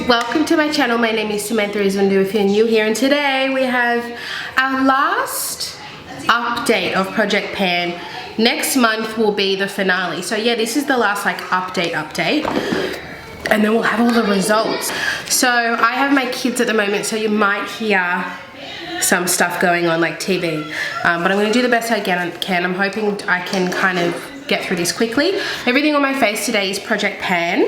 Welcome to my channel. My name is Samantha Izundu if you're new here, and today we have our last update of Project Pan. Next month will be the finale. So yeah, this is the last like update and then we'll have all the results. So I have my kids at the moment, so you might hear some stuff going on like TV, but I'm going to do the best I can. I'm hoping I can kind of get through this quickly. Everything on my face today is Project Pan,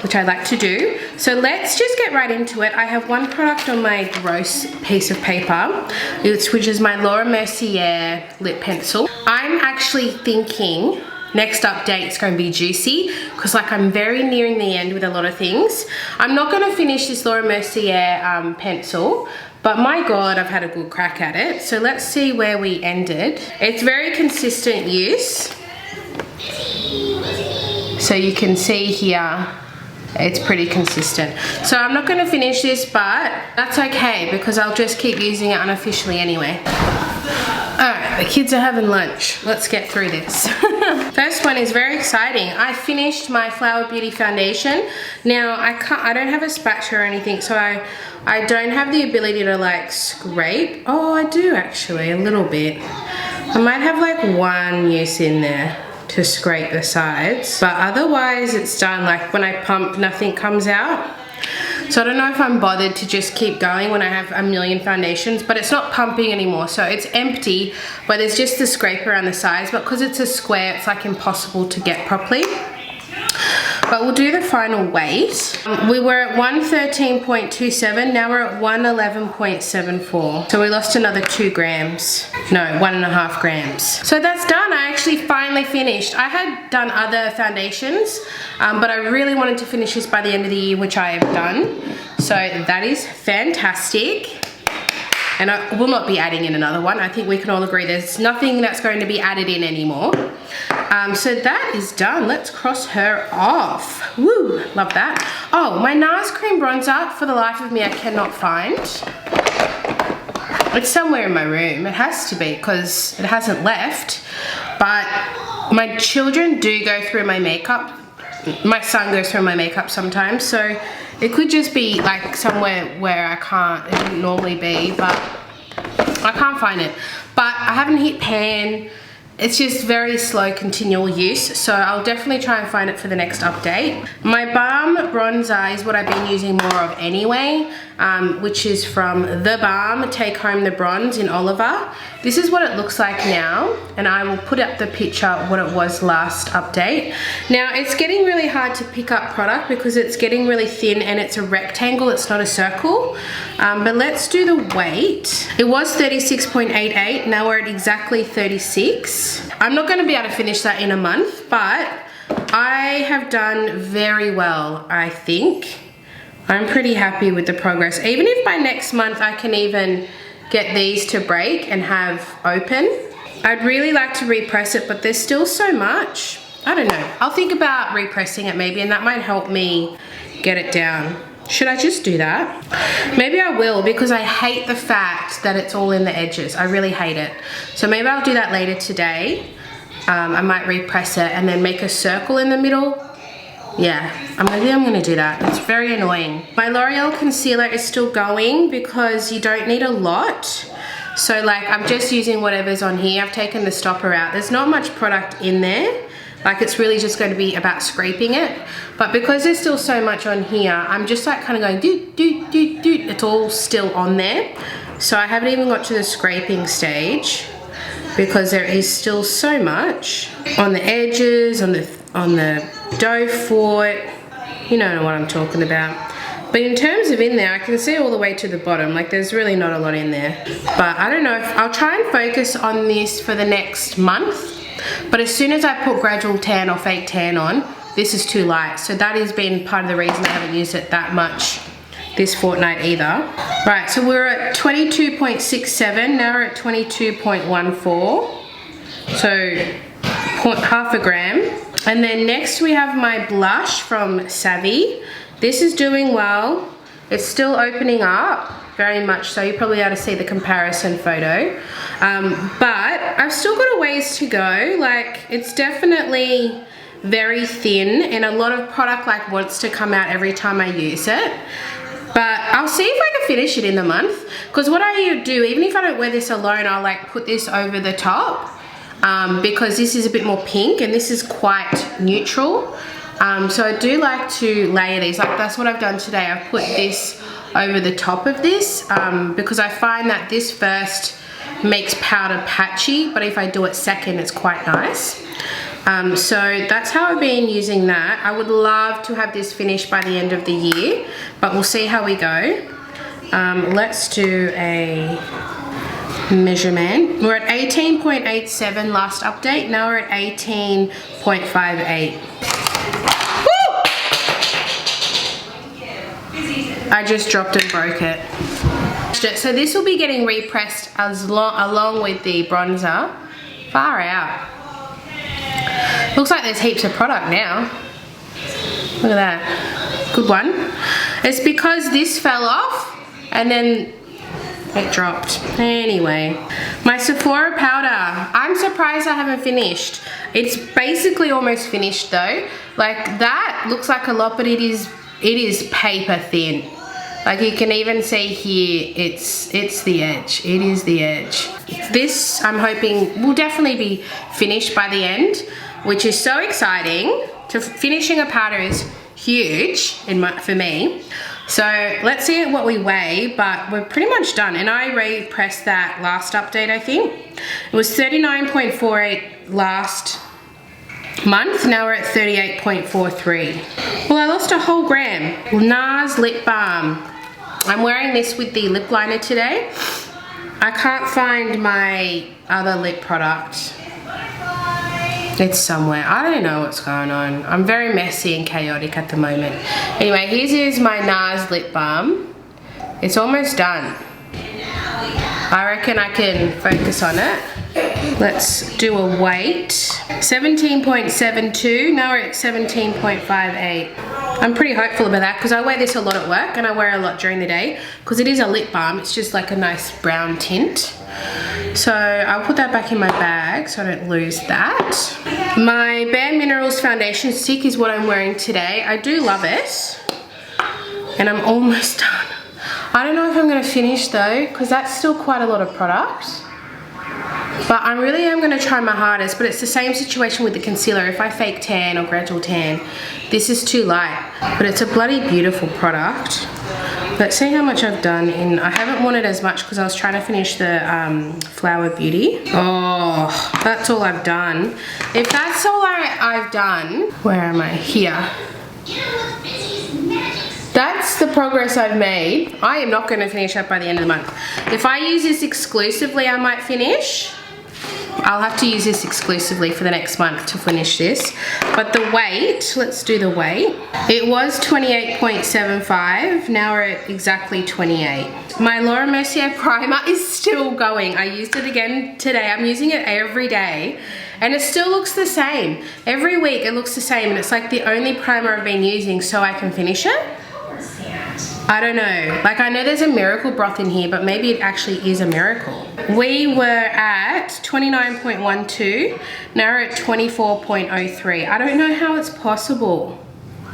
which I like to do. So let's just get right into it. I have one product on my gross piece of paper, which is my Mercier lip pencil. I'm actually thinking next update is going to be juicy, because like I'm very nearing the end with a lot of things. I'm not going to finish this Mercier pencil, but my God, I've had a good crack at it. So let's see where we ended. It's very consistent use. So you can see here, it's pretty consistent. So I'm not gonna finish this, but that's okay because I'll just keep using it unofficially anyway. Alright, the kids are having lunch. Let's get through this. First one is very exciting. I finished my Flower Beauty foundation. Now I don't have a spatula or anything, so I don't have the ability to like scrape. Oh, I do actually, a little bit. I might have like one use in there to scrape the sides, but otherwise it's done. Like when I pump, nothing comes out. So I don't know if I'm bothered to just keep going when I have a million foundations, but it's not pumping anymore, so it's empty, but there's just the scrape around the sides, but because it's a square, it's like impossible to get properly. But we'll do the final weight. We were at 113.27, now we're at 111.74. So we lost another 2 grams. No, 1.5 grams. So that's done. I actually finally finished. I had done other foundations, but I really wanted to finish this by the end of the year, which I have done. So that is fantastic. And I will not be adding in another one. I think we can all agree there's nothing that's going to be added in anymore. So that is done. Let's cross her off. Woo, love that. Oh, my Nars cream bronzer, for the life of me, I cannot find. It's somewhere in my room. It has to be because it hasn't left. But my children do go through my makeup. My son goes through my makeup sometimes, so it could just be like somewhere where it wouldn't normally be, but I can't find it. But I haven't hit pan. It's just very slow continual use, so I'll definitely try and find it for the next update. My Balm bronzer is what I've been using more of anyway, which is from the Balm Take Home the Bronze in Oliver. This is what it looks like now, and I will put up the picture of what it was last update. Now it's getting really hard to pick up product because it's getting really thin and it's a rectangle, it's not a circle. But let's do the weight. It was 36.88, now we're at exactly 36. I'm not going to be able to finish that in a month, but I have done very well, I think. I'm pretty happy with the progress. Even if by next month I can even get these to break and have open. I'd really like to repress it, but there's still so much. I don't know. I'll think about repressing it maybe, and that might help me get it down. Should I just do that? Maybe I will, because I hate the fact that it's all in the edges. I really hate it. So maybe I'll do that later today. I might repress it and then make a circle in the middle. Yeah, maybe I'm gonna do that. It's very annoying. My L'Oreal concealer is still going because you don't need a lot. So like I'm just using whatever's on here. I've taken the stopper out. There's not much product in there. Like it's really just going to be about scraping it. But because there's still so much on here, I'm just like kind of going doot, doot, doot, doot. It's all still on there. So I haven't even got to the scraping stage because there is still so much on the edges, on the doe foot. You know what I'm talking about. But in terms of in there, I can see all the way to the bottom. Like there's really not a lot in there. But I don't know if I'll try and focus on this for the next month. But as soon as I put gradual tan or fake tan on, this is too light. So that has been part of the reason I haven't used it that much this fortnight either. Right, so we're at 22.67, now we're at 22.14. So half a gram. And then next we have my blush from Savvy. This is doing well. It's still opening up, very much so. You're probably able to see the comparison photo. But I've still got a ways to go. Like, it's definitely very thin, and a lot of product like wants to come out every time I use it. But I'll see if I can finish it in the month, because what I do, even if I don't wear this alone, I'll like put this over the top, because this is a bit more pink and this is quite neutral. So I do like to layer these, like that's what I've done today. I've put this over the top of this, because I find that this first makes powder patchy, but if I do it second, it's quite nice. So that's how I've been using that. I would love to have this finished by the end of the year, but we'll see how we go. Let's do a measurement. We're at 18.87 last update. Now we're at 18.58. I just dropped and broke it. So this will be getting repressed along with the bronzer. Far out. Looks like there's heaps of product now. Look at that. Good one. It's because this fell off and then it dropped. Anyway, my Sephora powder. I'm surprised I haven't finished. It's basically almost finished though. Like that looks like a lot, but it is paper thin. Like you can even see here, it's the edge. It is the edge. This, I'm hoping, will definitely be finished by the end, which is so exciting. Finishing a powder is huge for me. So let's see what we weigh, but we're pretty much done. And I repressed that last update, I think. It was 39.48 last month. Now we're at 38.43. Well, I lost a whole gram. Nars lip balm. I'm wearing this with the lip liner today. I can't find my other lip product. It's somewhere. I don't know what's going on. I'm very messy and chaotic at the moment. Anyway, here's my Nars lip balm. It's almost done. I reckon I can focus on it. Let's do a weight. 17.72. Now we're at 17.58. I'm pretty hopeful about that because I wear this a lot at work and I wear it a lot during the day because it is a lip balm. It's just like a nice brown tint. So I'll put that back in my bag so I don't lose that. My Bare Minerals foundation stick is what I'm wearing today. I do love it. And I'm almost done. I don't know if I'm going to finish though because that's still quite a lot of product. But I really am going to try my hardest, but it's the same situation with the concealer. If I fake tan or gradual tan, this is too light. But it's a bloody beautiful product. Let's see how much I've done in. I haven't wanted as much because I was trying to finish the Flower Beauty. Oh, that's all I've done. If that's all I've done, where am I? Here. That's the progress I've made. I am not going to finish up by the end of the month. If I use this exclusively, I might finish. I'll have to use this exclusively for the next month to finish this. But the weight, let's do the weight. It was 28.75. Now we're at exactly 28. My Mercier primer is still going. I used it again today. I'm using it every day. And it still looks the same. Every week it looks the same. And it's like the only primer I've been using so I can finish it. I don't know. Like I know there's a miracle broth in here, but maybe it actually is a miracle. We were at 29.12. Now we're at 24.03. I don't know how it's possible.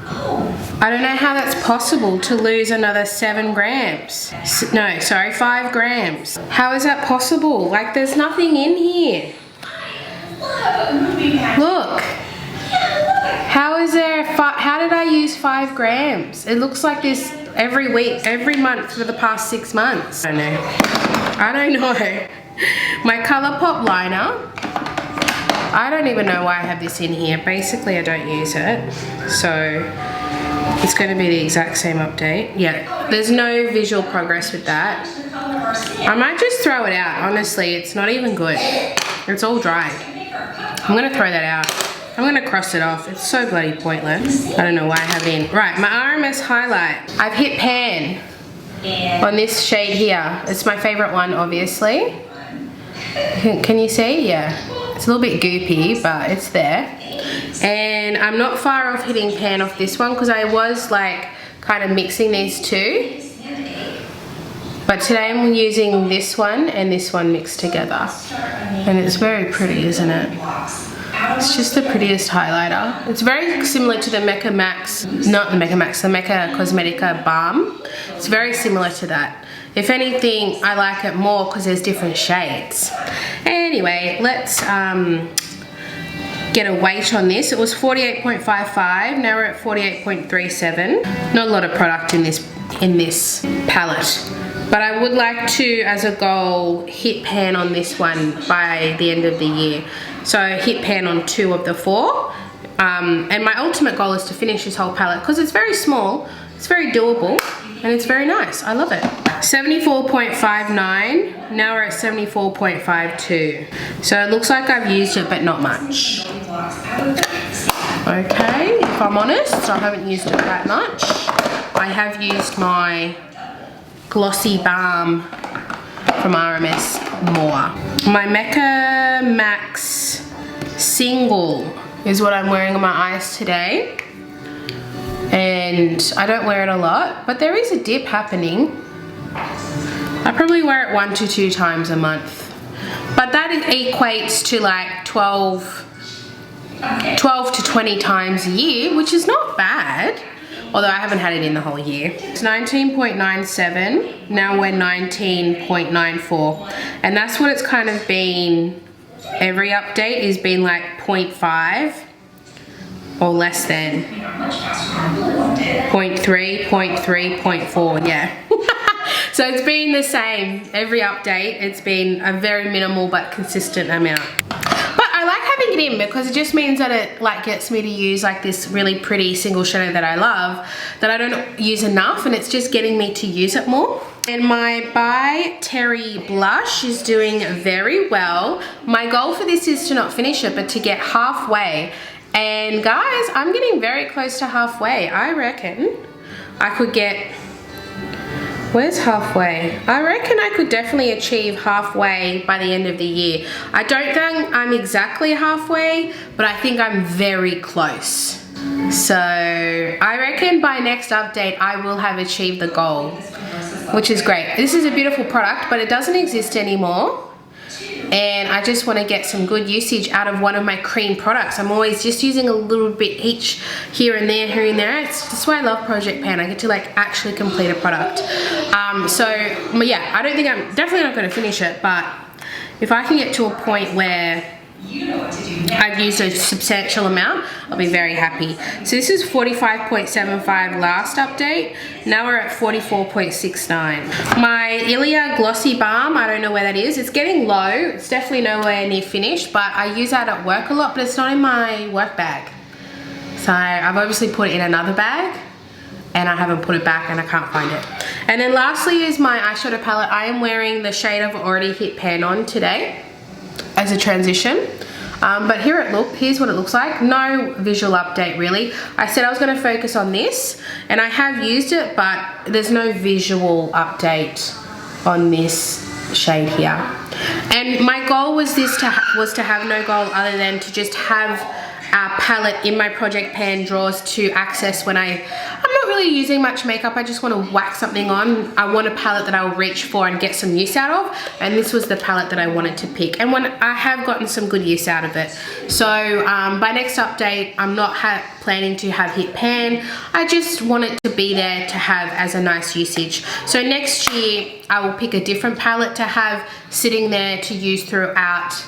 I don't know how that's possible to lose another 7 grams. No, sorry, 5 grams. How is that possible? Like there's nothing in here. Look. How is there, how did I use 5 grams? It looks like this every week, every month for the past 6 months. I don't know. I don't know. My ColourPop liner. I don't even know why I have this in here. Basically, I don't use it. So, it's going to be the exact same update. Yeah, there's no visual progress with that. I might just throw it out. Honestly, it's not even good. It's all dried. I'm going to throw that out. I'm going to cross it off. It's so bloody pointless. I don't know why I have it in. Right, my RMS highlight. I've hit pan on this shade here. It's my favorite one, obviously. Can you see? Yeah. It's a little bit goopy, but it's there. And I'm not far off hitting pan off this one because I was like kind of mixing these two. But today I'm using this one and this one mixed together. And it's very pretty, isn't it? It's just the prettiest highlighter. It's very similar to the MECCA MAX, not the MECCA MAX, the MECCA Cosmetica Balm. It's very similar to that. If anything, I like it more because there's different shades. Anyway, let's get a weight on this. It was 48.55, now we're at 48.37. Not a lot of product in this palette. But I would like to, as a goal, hit pan on this one by the end of the year. So hit pan on 2 of the 4. And my ultimate goal is to finish this whole palette because it's very small, it's very doable, and it's very nice. I love it. 74.59, now we're at 74.52. So it looks like I've used it, but not much. Okay, if I'm honest, I haven't used it that much. I have used my glossy balm from RMS more. My MECCA MAX single is what I'm wearing on my eyes today. And I don't wear it a lot, but there is a dip happening. I probably wear it 1 to 2 times a month. But that equates to like 12 to 20 times a year, which is not bad. Although I haven't had it in the whole year. It's 19.97, now we're 19.94. And that's what it's kind of been, every update has been like 0.5 or less than. 0.3, 0.3, 0.4, yeah. So it's been the same every update. It's been a very minimal but consistent amount. I like having it in because it just means that it like gets me to use like this really pretty single shadow that I love that I don't use enough, and it's just getting me to use it more. And my By Terry blush is doing very well. My goal for this is to not finish it but to get halfway, and guys, I'm getting very close to halfway. I reckon I could get, where's halfway? I reckon I could definitely achieve halfway by the end of the year. I don't think I'm exactly halfway, but I think I'm very close. So I reckon by next update I will have achieved the goal, which is great. This is a beautiful product, but it doesn't exist anymore. And I just want to get some good usage out of one of my cream products. I'm always just using a little bit each here and there, here and there. That's why I love Project Pan. I get to like actually complete a product. So yeah, I don't think I'm definitely not going to finish it, but if I can get to a point where I've used a substantial amount, I'll be very happy. So this is 45.75 last update. Now we're at 44.69. My Illia Glossy Balm, I don't know where that is. It's getting low. It's definitely nowhere near finished, but I use that at work a lot, but it's not in my work bag. So I've obviously put it in another bag and I haven't put it back and I can't find it. And then lastly is my eyeshadow palette. I am wearing the shade I've already hit pan on today as a transition. But here's what it looks like. No visual update really. I said I was going to focus on this and I have used it, but there's no visual update on this shade here. And my goal was to have no goal other than to just have a palette in my Project Pan drawers to access when I'm not really using much makeup. I just want to whack something on. I want a palette that I'll reach for and get some use out of, and this was the palette that I wanted to pick, and when I have gotten some good use out of it. So by next update I'm not planning to have hit pan. I just want it to be there to have as a nice usage. So next year I will pick a different palette to have sitting there to use throughout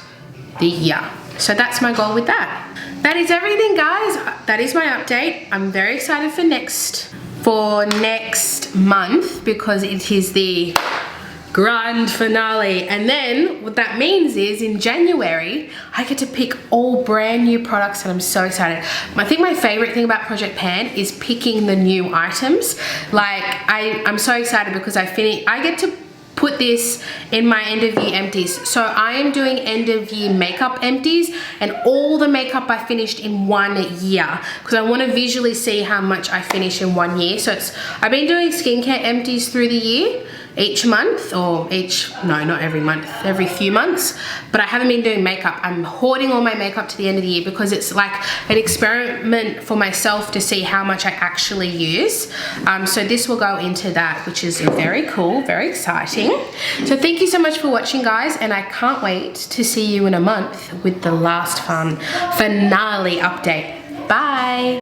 the year. So that's my goal with that. That is everything, guys. That is my update. I'm very excited for next month because it is the grand finale. And then what that means is in January, I get to pick all brand new products and I'm so excited. I think my favorite thing about Project Pan is picking the new items. Like I'm so excited because I get to put this in my end of year empties. So I am doing end of year makeup empties and all the makeup I finished in 1 year because I want to visually see how much I finish in 1 year. So I've been doing skincare empties through the year each month, or no, not every month, every few months, but I haven't been doing makeup. I'm hoarding all my makeup to the end of the year because it's like an experiment for myself to see how much I actually use. So this will go into that, which is very cool, very exciting. So thank you so much for watching, guys, and I can't wait to see you in a month with the last finale update. Bye.